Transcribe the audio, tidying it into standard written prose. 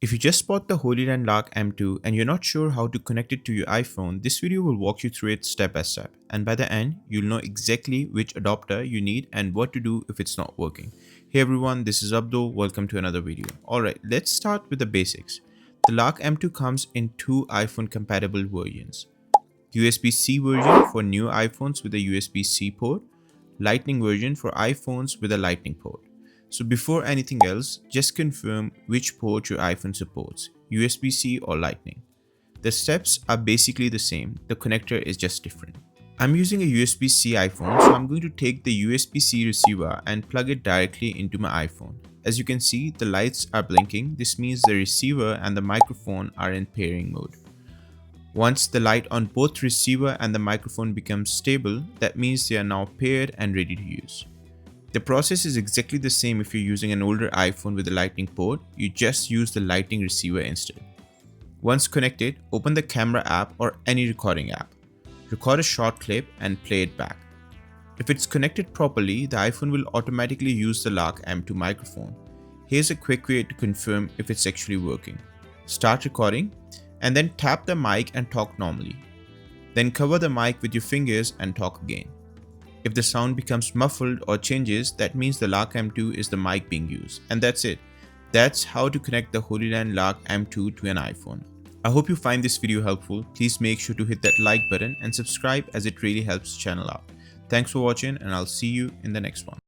If you just bought the Hollyland Lark M2 and you're not sure how to connect it to your iPhone, this video will walk you through it step by step. And by the end, you'll know exactly which adapter you need and what to do if it's not working. Hey everyone, this is Abdul. Welcome to another video. Alright, let's start with the basics. The Lark M2 comes in two iPhone compatible versions. USB-C version for new iPhones with a USB-C port, Lightning version for iPhones with a Lightning port. So before anything else, just confirm which port your iPhone supports, USB-C or Lightning. The steps are basically the same, the connector is just different. I'm using a USB-C iPhone, so I'm going to take the USB-C receiver and plug it directly into my iPhone. As you can see, the lights are blinking. This means the receiver and the microphone are in pairing mode. Once the light on both receiver and the microphone becomes stable, that means they are now paired and ready to use. The process is exactly the same if you're using an older iPhone with a Lightning port, you just use the Lightning receiver instead. Once connected, open the camera app or any recording app. Record a short clip and play it back. If it's connected properly, the iPhone will automatically use the Lark M2 microphone. Here's a quick way to confirm if it's actually working. Start recording and then tap the mic and talk normally. Then cover the mic with your fingers and talk again. If the sound becomes muffled or changes, that means the Lark M2 is the mic being used. And that's it. That's how to connect the Hollyland Lark M2 to an iPhone. I hope you find this video helpful. Please make sure to hit that like button and subscribe as it really helps the channel out. Thanks for watching and I'll see you in the next one.